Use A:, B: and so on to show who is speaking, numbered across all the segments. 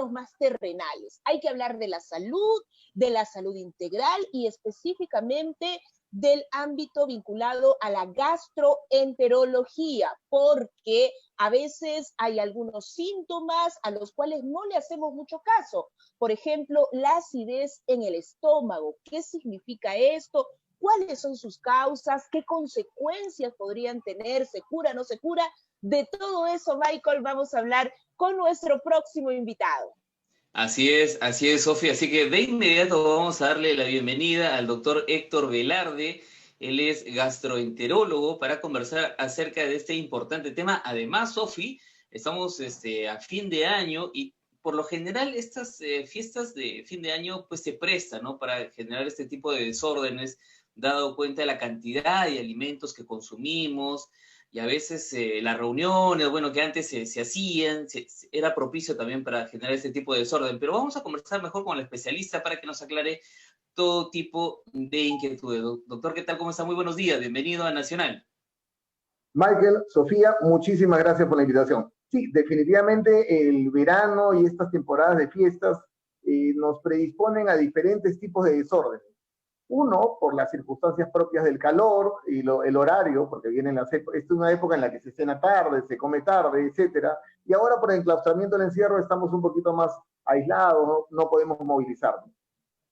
A: más terrenales. Hay que hablar de la salud integral y específicamente del ámbito vinculado a la gastroenterología, porque a veces hay algunos síntomas a los cuales no le hacemos mucho caso. Por ejemplo, la acidez en el estómago. ¿Qué significa esto? ¿Cuáles son sus causas? ¿Qué consecuencias podrían tener? ¿Se cura, no se cura? De todo eso, Michael, vamos a hablar con nuestro próximo invitado.
B: Así es, Sofía. Así que de inmediato vamos a darle la bienvenida al doctor Héctor Velarde. Él es gastroenterólogo para conversar acerca de este importante tema. Además, Sofi, estamos a fin de año y por lo general estas fiestas de fin de año pues se prestan, ¿no? Para generar este tipo de desórdenes, dado cuenta de la cantidad de alimentos que consumimos, y a veces las reuniones, bueno, que antes se hacían, era propicio también para generar este tipo de desorden. Pero vamos a conversar mejor con el especialista para que nos aclare todo tipo de inquietudes. Doctor, ¿qué tal? ¿Cómo está? Muy buenos días. Bienvenido a Nacional.
C: Michael, Sofía, muchísimas gracias por la invitación. Sí, definitivamente el verano y estas temporadas de fiestas nos predisponen a diferentes tipos de desórdenes. Uno, por las circunstancias propias del calor y el horario, porque esta es una época en la que se cena tarde, se come tarde, etcétera. Y ahora por el enclaustramiento del encierro estamos un poquito más aislados, no podemos movilizarnos.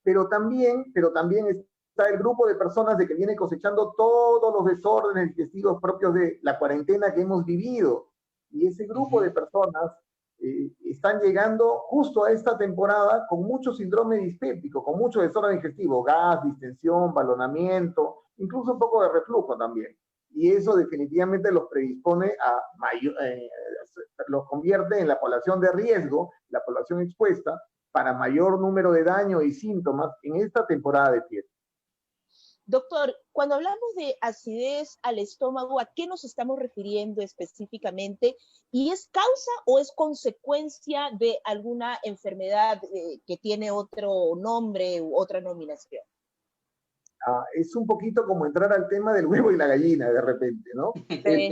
C: Pero también está el grupo de personas de que viene cosechando todos los desórdenes digestivos propios de la cuarentena que hemos vivido. Y ese grupo de personas están llegando justo a esta temporada con mucho síndrome dispéptico, con mucho desorden digestivo, gas, distensión, balonamiento, incluso un poco de reflujo también. Y eso definitivamente los predispone los convierte en la población de riesgo, la población expuesta, para mayor número de daño y síntomas en esta temporada de fiesta.
A: Doctor, cuando hablamos de acidez al estómago, ¿a qué nos estamos refiriendo específicamente? ¿Y es causa o es consecuencia de alguna enfermedad que tiene otro nombre u otra nominación?
C: Es un poquito como entrar al tema del huevo y la gallina de repente, ¿no?
A: Sí.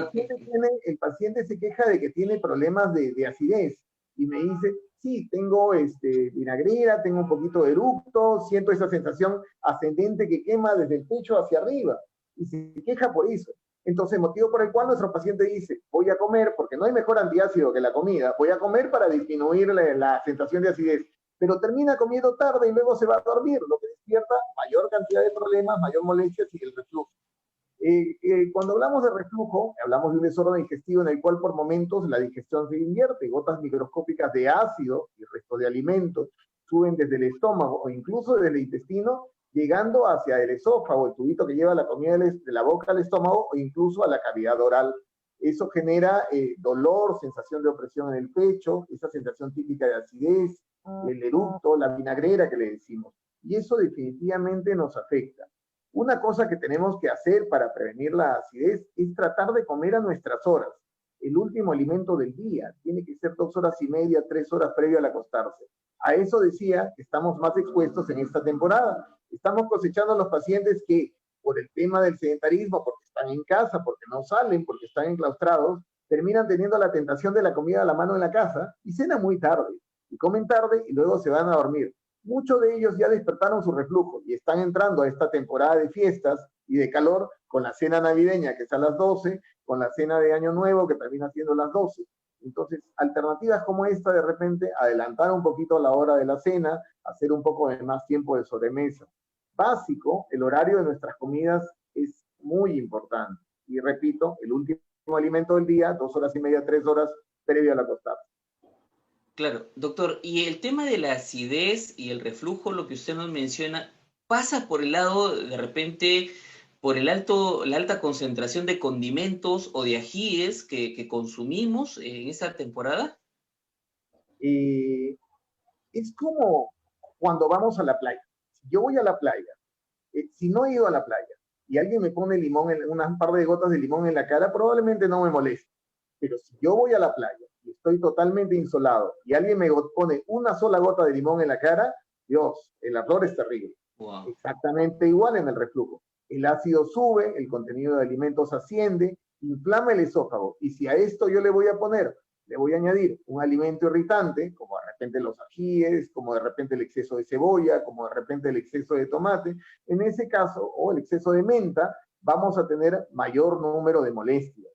C: El paciente se queja de que tiene problemas de acidez y me dice, sí, tengo vinagrera, tengo un poquito de eructo, siento esa sensación ascendente que quema desde el pecho hacia arriba y se queja por eso. Entonces, motivo por el cual nuestro paciente dice, voy a comer, porque no hay mejor antiácido que la comida, voy a comer para disminuir la sensación de acidez, pero termina comiendo tarde y luego se va a dormir, lo que despierta mayor cantidad de problemas, mayor molestias y el reflujo. Cuando hablamos de reflujo, hablamos de un desorden digestivo en el cual por momentos la digestión se invierte, gotas microscópicas de ácido y restos de alimentos suben desde el estómago o incluso desde el intestino, llegando hacia el esófago, el tubito que lleva la comida de la boca al estómago o incluso a la cavidad oral. Eso genera dolor, sensación de opresión en el pecho, esa sensación típica de acidez, el eructo, la vinagrera que le decimos. Y eso definitivamente nos afecta. Una cosa que tenemos que hacer para prevenir la acidez es tratar de comer a nuestras horas. El último alimento del día tiene que ser 2 horas y media, 3 horas previo al acostarse. A eso decía que estamos más expuestos en esta temporada. Estamos cosechando a los pacientes que, por el tema del sedentarismo, porque están en casa, porque no salen, porque están enclaustrados, terminan teniendo la tentación de la comida a la mano en la casa y cenan muy tarde, y comen tarde y luego se van a dormir. Muchos de ellos ya despertaron su reflujo y están entrando a esta temporada de fiestas y de calor con la cena navideña que es a las 12, con la cena de Año Nuevo que termina siendo a las 12. Entonces, alternativas como esta, de repente, adelantar un poquito la hora de la cena, hacer un poco de más tiempo de sobremesa. Básico, el horario de nuestras comidas es muy importante. Y repito, el último alimento del día, 2 horas y media, 3 horas previo al acostarse.
B: Claro, doctor, y el tema de la acidez y el reflujo, lo que usted nos menciona, ¿pasa por el lado, de repente, por la alta concentración de condimentos o de ajíes que consumimos en esta temporada?
C: Es como cuando vamos a la playa. Si yo voy a la playa, si no he ido a la playa y alguien me pone un par de gotas de limón en la cara, probablemente no me moleste. Pero si yo voy a la playa y estoy totalmente insolado y alguien me pone una sola gota de limón en la cara, Dios, el ardor es terrible.
B: Wow.
C: Exactamente igual en el reflujo. El ácido sube, el contenido de alimentos asciende, inflama el esófago. Y si a esto yo le voy a poner le voy a añadir un alimento irritante, como de repente los ajíes, como de repente el exceso de cebolla, como de repente el exceso de tomate, en ese caso, o el exceso de menta, vamos a tener mayor número de molestias.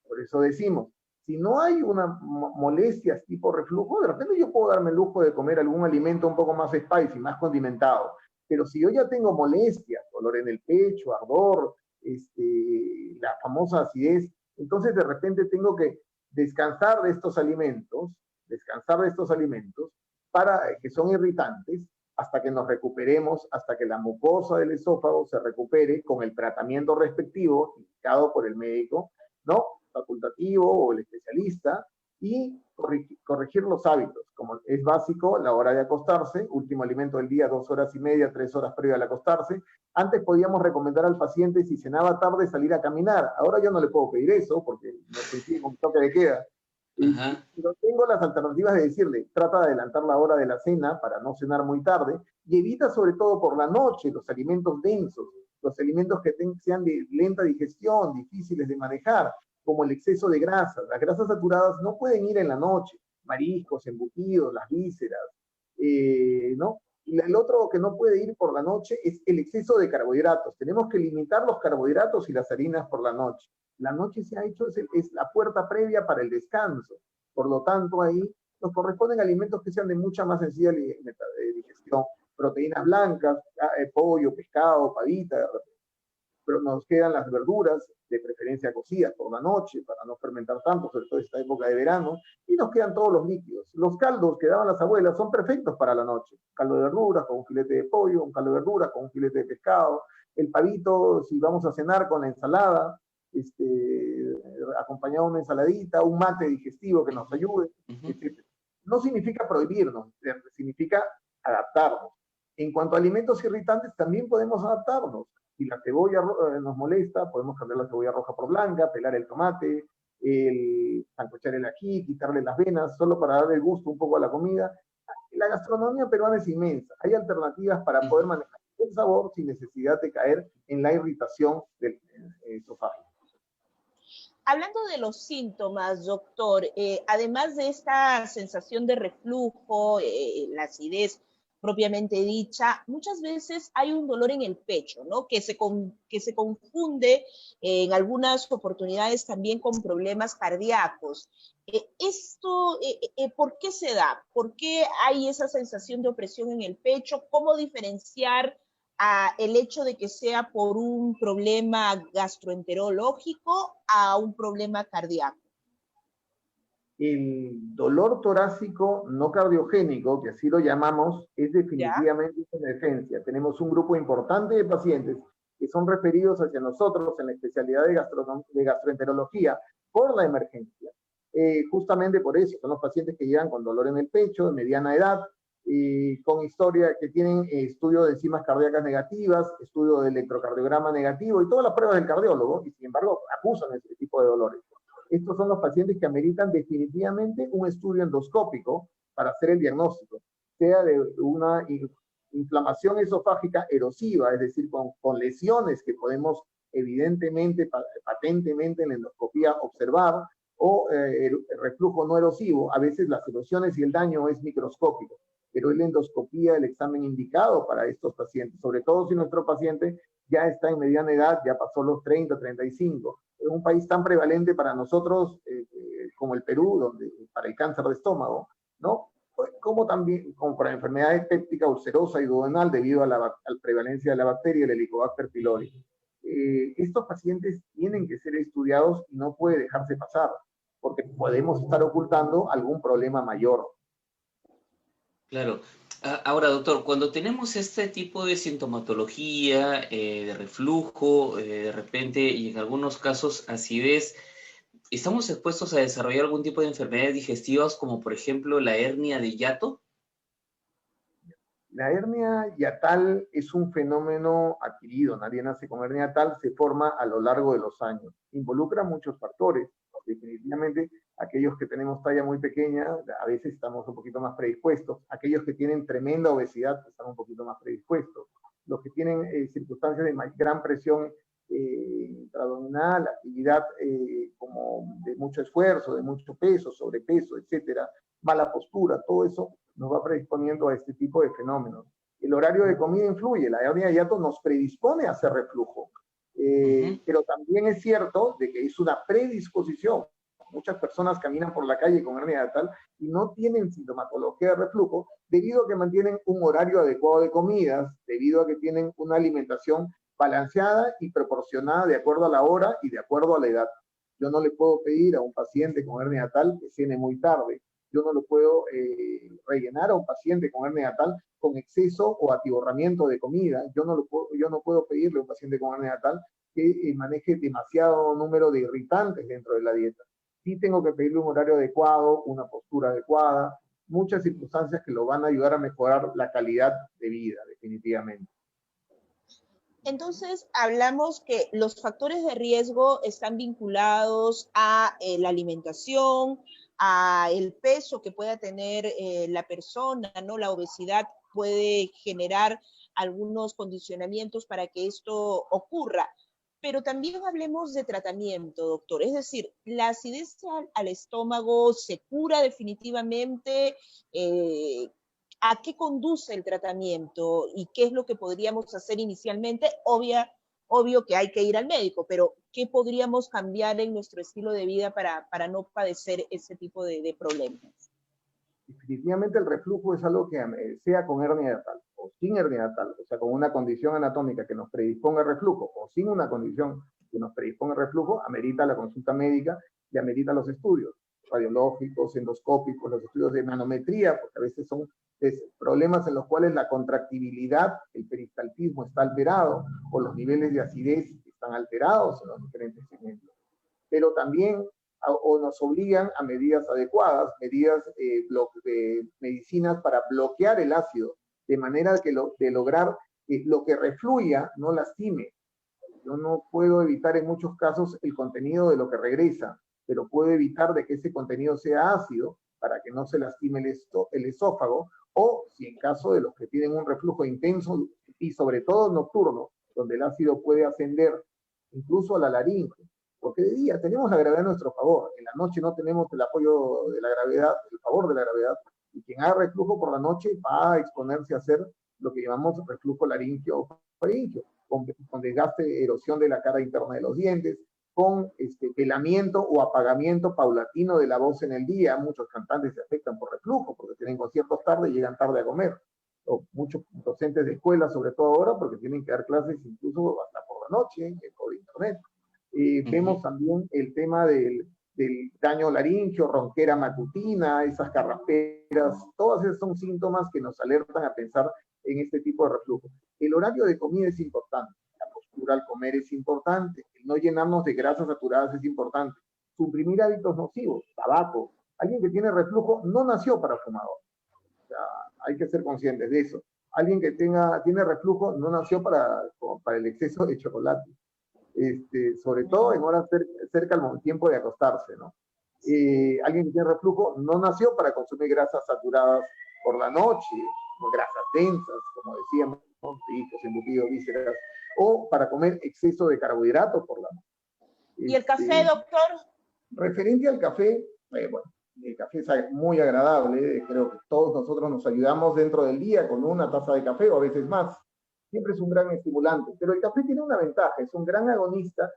C: Por eso decimos, si no hay una molestias tipo reflujo, de repente yo puedo darme el lujo de comer algún alimento un poco más spicy, más condimentado. Pero si yo ya tengo molestias, dolor en el pecho, ardor, la famosa acidez, entonces de repente tengo que descansar de estos alimentos, para que son irritantes, hasta que nos recuperemos, hasta que la mucosa del esófago se recupere con el tratamiento respectivo, indicado por el médico, ¿no? Facultativo o el especialista, y corregir los hábitos, como es básico, la hora de acostarse, último alimento del día, 2 horas y media, 3 horas previo al acostarse. Antes podíamos recomendar al paciente, si cenaba tarde, salir a caminar. Ahora yo no le puedo pedir eso, porque no coincide con toque de queda. Pero tengo las alternativas de decirle, trata de adelantar la hora de la cena para no cenar muy tarde, y evita sobre todo por la noche los alimentos densos, los alimentos que sean de lenta digestión, difíciles de manejar, como el exceso de grasas. Las grasas saturadas no pueden ir en la noche, mariscos, embutidos, las vísceras, ¿no? Y el otro que no puede ir por la noche es el exceso de carbohidratos. Tenemos que limitar los carbohidratos y las harinas por la noche. La noche se ha hecho, es la puerta previa para el descanso. Por lo tanto, ahí nos corresponden alimentos que sean de mucha más sencilla digestión. Proteínas blancas, pollo, pescado, pavita, pero nos quedan las verduras, de preferencia cocidas por la noche, para no fermentar tanto, sobre todo esta época de verano, y nos quedan todos los líquidos. Los caldos que daban las abuelas son perfectos para la noche. Un caldo de verduras con un filete de pollo, un caldo de verduras con un filete de pescado, el pavito, si vamos a cenar con la ensalada, acompañado de una ensaladita, un mate digestivo que nos ayude, etc. No significa prohibirnos, significa adaptarnos. En cuanto a alimentos irritantes, también podemos adaptarnos. Si la cebolla nos molesta, podemos cambiar la cebolla roja por blanca, pelar el tomate, sancochar el ají, quitarle las venas, solo para darle gusto un poco a la comida. La gastronomía peruana es inmensa. Hay alternativas para poder manejar el sabor sin necesidad de caer en la irritación del esofágico.
A: Hablando de los síntomas, doctor, además de esta sensación de reflujo, la acidez propiamente dicha, muchas veces hay un dolor en el pecho, ¿no? Que se confunde en algunas oportunidades también con problemas cardíacos. ¿Por qué se da? ¿Por qué hay esa sensación de opresión en el pecho? ¿Cómo diferenciar el hecho de que sea por un problema gastroenterológico a un problema cardíaco?
C: El dolor torácico no cardiogénico, que así lo llamamos, es definitivamente una emergencia. Tenemos un grupo importante de pacientes que son referidos hacia nosotros en la especialidad de gastroenterología por la emergencia. Justamente por eso, son los pacientes que llegan con dolor en el pecho, de mediana edad, con historia que tienen estudio de enzimas cardíacas negativas, estudio de electrocardiograma negativo y todas las pruebas del cardiólogo, y sin embargo acusan este tipo de dolores. Estos son los pacientes que ameritan definitivamente un estudio endoscópico para hacer el diagnóstico, sea de una inflamación esofágica erosiva, es decir, con lesiones que podemos evidentemente, patentemente en la endoscopía observar, o el reflujo no erosivo. A veces las erosiones y el daño es microscópico, pero es la endoscopía el examen indicado para estos pacientes, sobre todo si nuestro paciente ya está en mediana edad, ya pasó los 30, 35. En un país tan prevalente para nosotros como el Perú, donde para el cáncer de estómago, ¿no? Como también como para enfermedades péptica, ulcerosa y duodenal debido a la prevalencia de la bacteria, el Helicobacter pylori. Estos pacientes tienen que ser estudiados y no puede dejarse pasar, porque podemos estar ocultando algún problema mayor.
B: Claro. Ahora, doctor, cuando tenemos este tipo de sintomatología, de reflujo, de repente, y en algunos casos acidez, ¿estamos expuestos a desarrollar algún tipo de enfermedades digestivas, como por ejemplo la hernia de hiato?
C: La hernia hiatal es un fenómeno adquirido, nadie nace con hernia hiatal, se forma a lo largo de los años. Involucra muchos factores. Definitivamente, aquellos que tenemos talla muy pequeña, a veces estamos un poquito más predispuestos. Aquellos que tienen tremenda obesidad están un poquito más predispuestos. Los que tienen circunstancias de gran presión intraabdominal, actividad como de mucho esfuerzo, de mucho peso, sobrepeso, etcétera, mala postura, todo eso nos va predisponiendo a este tipo de fenómenos. El horario de comida influye, la hernia de hiato nos predispone a hacer reflujo, pero también es cierto de que es una predisposición. Muchas personas caminan por la calle con hernia hiatal y no tienen sintomatología de reflujo debido a que mantienen un horario adecuado de comidas, debido a que tienen una alimentación balanceada y proporcionada de acuerdo a la hora y de acuerdo a la edad. Yo no le puedo pedir a un paciente con hernia hiatal que cene muy tarde. Yo no lo puedo rellenar a un paciente con hernia hiatal con exceso o atiborramiento de comida. Yo no puedo pedirle a un paciente con hernia hiatal que maneje demasiado número de irritantes dentro de la dieta. Sí tengo que pedirle un horario adecuado, una postura adecuada, muchas circunstancias que lo van a ayudar a mejorar la calidad de vida, definitivamente.
A: Entonces, hablamos que los factores de riesgo están vinculados a la alimentación, a el peso que pueda tener la persona, ¿no? La obesidad puede generar algunos condicionamientos para que esto ocurra. Pero también hablemos de tratamiento, doctor. Es decir, ¿la acidez al estómago se cura definitivamente? ¿A qué conduce el tratamiento y qué es lo que podríamos hacer inicialmente? Obvio que hay que ir al médico, pero ¿qué podríamos cambiar en nuestro estilo de vida para no padecer ese tipo de problemas?
C: Definitivamente el reflujo es algo que sea con hernia hiatal o sin hernia hiatal, o sea, con una condición anatómica que nos predisponga al reflujo o sin una condición que nos predisponga al reflujo, amerita la consulta médica y amerita los estudios radiológicos, endoscópicos, los estudios de manometría, porque a veces son problemas en los cuales la contractibilidad, el peristaltismo está alterado o los niveles de acidez están alterados en los diferentes segmentos. Pero también o nos obligan a medidas adecuadas, medidas de medicinas para bloquear el ácido, de manera que de lograr lo que refluya no lastime. Yo no puedo evitar en muchos casos el contenido de lo que regresa, pero puedo evitar de que ese contenido sea ácido para que no se lastime el esófago, o si en caso de los que tienen un reflujo intenso y sobre todo nocturno, donde el ácido puede ascender incluso a la laringe, porque de día tenemos la gravedad a nuestro favor, en la noche no tenemos el apoyo de la gravedad, el favor de la gravedad, y quien haga reflujo por la noche va a exponerse a hacer lo que llamamos reflujo laríngeo o faríngeo, con desgaste, erosión de la cara interna de los dientes, con pelamiento o apagamiento paulatino de la voz en el día. Muchos cantantes se afectan por reflujo, porque tienen conciertos tarde y llegan tarde a comer. O muchos docentes de escuela, sobre todo ahora, porque tienen que dar clases incluso hasta por la noche, por internet. Vemos también el tema del daño laríngeo, ronquera matutina, esas carrasperas, todas esas son síntomas que nos alertan a pensar en este tipo de reflujo. El horario de comida es importante, la postura al comer es importante, el no llenarnos de grasas saturadas es importante, suprimir hábitos nocivos, tabaco. Alguien que tiene reflujo no nació para fumador, o sea, hay que ser conscientes de eso. Alguien que tiene reflujo no nació para el exceso de chocolate. Sobre todo en horas cerca al tiempo de acostarse, ¿no? Alguien que tiene reflujo no nació para consumir grasas saturadas por la noche, como grasas densas, como decíamos, ricos, embutidos, vísceras, o para comer exceso de carbohidratos por la noche.
A: ¿Y el café, doctor?
C: Referente al café, bueno, el café es muy agradable, creo que todos nosotros nos ayudamos dentro del día con una taza de café o a veces más. Siempre es un gran estimulante, pero el café tiene una ventaja, es un gran agonista,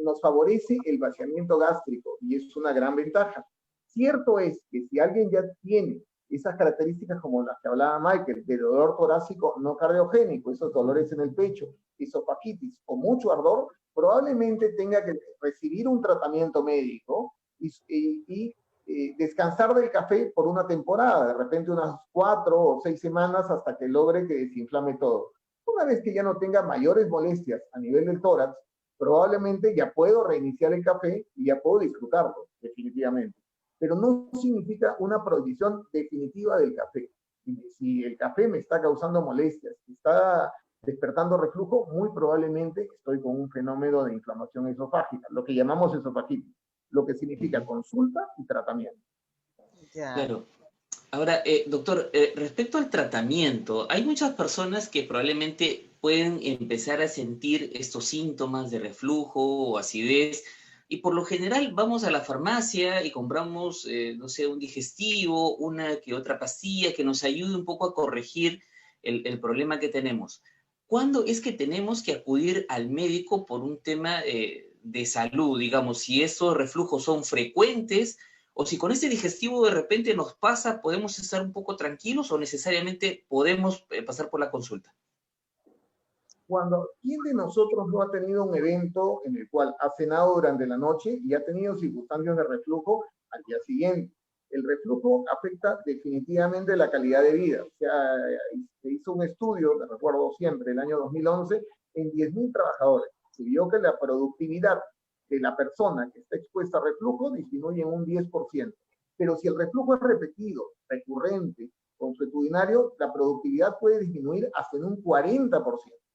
C: nos favorece el vaciamiento gástrico y es una gran ventaja. Cierto es que si alguien ya tiene esas características como las que hablaba Michael, de dolor torácico no cardiogénico, esos dolores en el pecho, esofagitis o mucho ardor, probablemente tenga que recibir un tratamiento médico y descansar del café por una temporada, de repente unas 4 o 6 semanas hasta que logre que desinflame todo. Una vez que ya no tenga mayores molestias a nivel del tórax, probablemente ya puedo reiniciar el café y ya puedo disfrutarlo, definitivamente. Pero no significa una prohibición definitiva del café. Si el café me está causando molestias, está despertando reflujo, muy probablemente estoy con un fenómeno de inflamación esofágica, lo que llamamos esofagitis, lo que significa consulta y tratamiento.
B: Claro. Ahora, doctor, respecto al tratamiento, hay muchas personas que probablemente pueden empezar a sentir estos síntomas de reflujo o acidez? Y por lo general vamos a la farmacia y compramos, no sé, un digestivo, una que otra pastilla que nos ayude un poco a corregir el problema que tenemos. ¿Cuándo es que tenemos que acudir al médico por un tema de salud? Digamos, si estos reflujos son frecuentes o si con este digestivo de repente nos pasa, ¿podemos estar un poco tranquilos o necesariamente podemos pasar por la consulta?
C: ¿Quién de nosotros no ha tenido un evento en el cual ha cenado durante la noche y ha tenido circunstancias de reflujo al día siguiente? El reflujo afecta definitivamente la calidad de vida. O sea, se hizo un estudio, me recuerdo siempre, el año 2011, en 10.000 trabajadores. Se vio que la productividad de la persona que está expuesta a reflujo disminuye en un 10%. Pero si el reflujo es repetido, recurrente, consuetudinario, la productividad puede disminuir hasta en un 40%.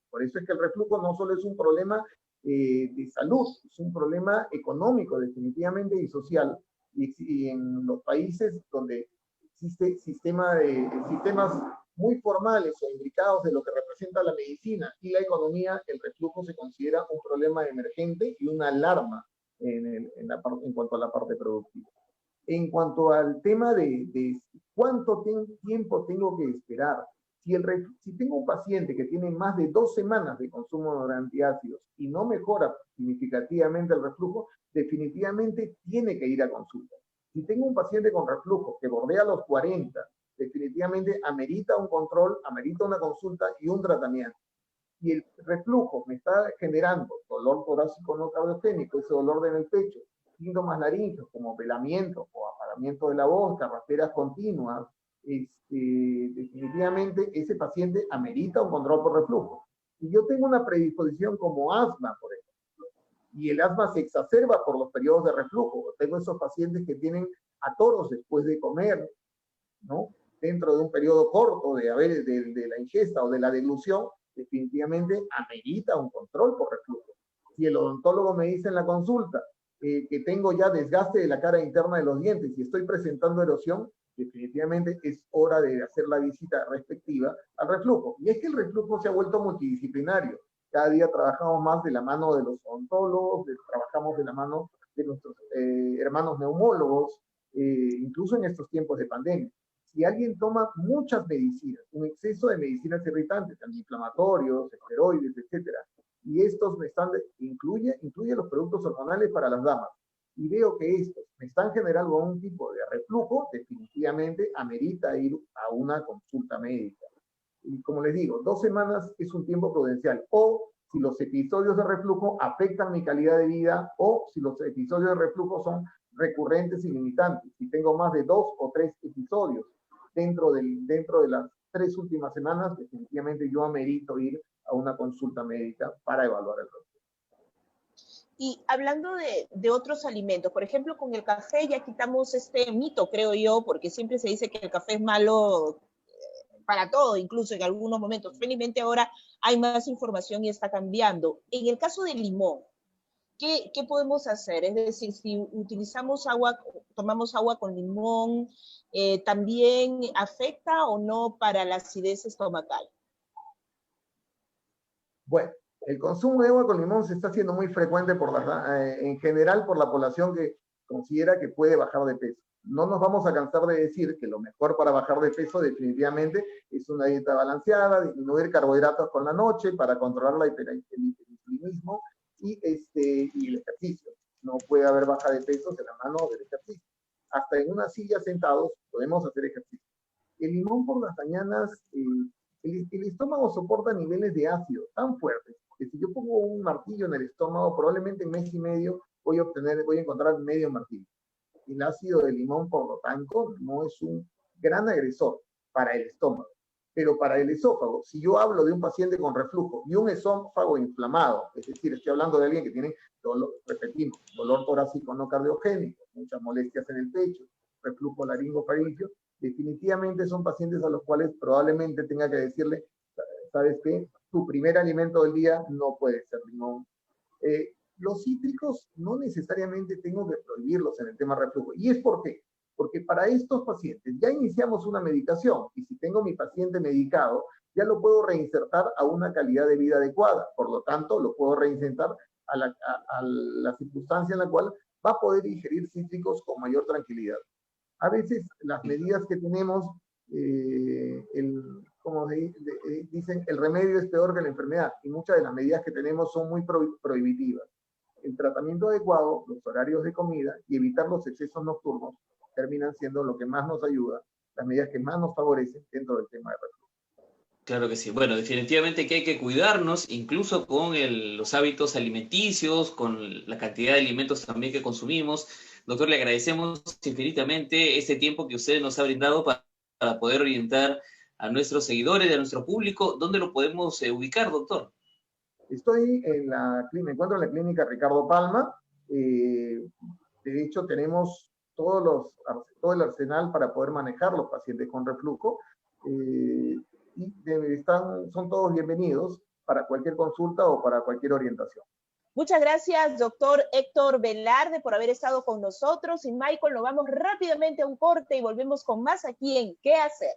C: Por eso es que el reflujo no solo es un problema de salud, es un problema económico definitivamente y social. Y en los países donde existe sistemas muy formales o imbricados de lo que representa la medicina y la economía, el reflujo se considera un problema emergente y una alarma en cuanto a la parte productiva. En cuanto al tema de cuánto tiempo tengo que esperar, si tengo un paciente que tiene más de 2 semanas de consumo de antiácidos y no mejora significativamente el reflujo, definitivamente tiene que ir a consulta. Si tengo un paciente con reflujo que bordea los 40, definitivamente amerita un control, amerita una consulta y un tratamiento. Y el reflujo me está generando dolor torácico no cardiogénico, ese dolor en el pecho, síntomas laringeos como pelamiento o apagamiento de la voz, carrasperas continuas, definitivamente ese paciente amerita un control por reflujo. Si yo tengo una predisposición como asma, por ejemplo, y el asma se exacerba por los periodos de reflujo, tengo esos pacientes que tienen atoros después de comer, ¿no? Dentro de un periodo corto de la ingesta o de la deglución, definitivamente amerita un control por reflujo. Si el odontólogo me dice en la consulta que tengo ya desgaste de la cara interna de los dientes y estoy presentando erosión, definitivamente es hora de hacer la visita respectiva al reflujo. Y es que el reflujo se ha vuelto multidisciplinario. Cada día trabajamos más de la mano de los odontólogos, trabajamos de la mano de nuestros hermanos neumólogos, incluso en estos tiempos de pandemia. Si alguien toma muchas medicinas, un exceso de medicinas irritantes, antiinflamatorios, esteroides, etcétera, y estos incluye los productos hormonales para las damas, y veo que estos me están generando algún tipo de reflujo, definitivamente amerita ir a una consulta médica. Y como les digo, 2 semanas es un tiempo prudencial, o si los episodios de reflujo afectan mi calidad de vida, o si los episodios de reflujo son recurrentes y limitantes. Si tengo más de 2 o 3 episodios dentro de las 3 últimas semanas, definitivamente yo amerito ir a una consulta médica para evaluar el reflujo.
A: Y hablando de otros alimentos, por ejemplo, con el café ya quitamos este mito, creo yo, porque siempre se dice que el café es malo para todo, incluso en algunos momentos. Felizmente ahora hay más información y está cambiando. En el caso del limón, ¿qué podemos hacer? Es decir, si utilizamos agua, tomamos agua con limón, ¿también afecta o no para la acidez estomacal?
C: Bueno, el consumo de agua con limón se está haciendo muy frecuente en general por la población que considera que puede bajar de peso. No nos vamos a cansar de decir que lo mejor para bajar de peso definitivamente es una dieta balanceada, disminuir carbohidratos con la noche para controlar el hiperglucemia y el ejercicio. No puede haber baja de peso de la mano del ejercicio. Hasta en una silla sentados podemos hacer ejercicio. El limón por las mañanas, el estómago soporta niveles de ácido tan fuertes que si yo pongo un martillo en el estómago, probablemente en mes y medio voy a encontrar medio martillo. El ácido de limón, por lo tanto, no es un gran agresor para el estómago. Pero para el esófago, si yo hablo de un paciente con reflujo y un esófago inflamado, es decir, estoy hablando de alguien que tiene, repetimos, dolor torácico no cardiogénico, muchas molestias en el pecho, reflujo laringofaríngeo, definitivamente son pacientes a los cuales probablemente tenga que decirle, ¿sabes qué? Tu primer alimento del día no puede ser limón. Los cítricos no necesariamente tengo que prohibirlos en el tema reflujo. ¿Y es por qué? Porque para estos pacientes ya iniciamos una medicación y si tengo mi paciente medicado, ya lo puedo reinsertar a una calidad de vida adecuada. Por lo tanto, lo puedo reinsertar a la circunstancia en la cual va a poder ingerir cítricos con mayor tranquilidad. A veces las medidas que tenemos, como dicen, el remedio es peor que la enfermedad, y muchas de las medidas que tenemos son muy prohibitivas. El tratamiento adecuado, los horarios de comida y evitar los excesos nocturnos terminan siendo lo que más nos ayuda, las medidas que más nos favorecen dentro del tema de reflujo.
B: Claro que sí. Bueno, definitivamente que hay que cuidarnos, incluso con los hábitos alimenticios, con la cantidad de alimentos también que consumimos. Doctor, le agradecemos infinitamente este tiempo que usted nos ha brindado para poder orientar a nuestros seguidores, a nuestro público. ¿Dónde lo podemos ubicar, doctor?
C: Me encuentro en la clínica Ricardo Palma. De hecho, tenemos todo el arsenal para poder manejar los pacientes con reflujo. Son todos bienvenidos para cualquier consulta o para cualquier orientación.
A: Muchas gracias, doctor Héctor Velarde, por haber estado con nosotros. Y Michael, nos vamos rápidamente a un corte y volvemos con más aquí en ¿Qué hacer?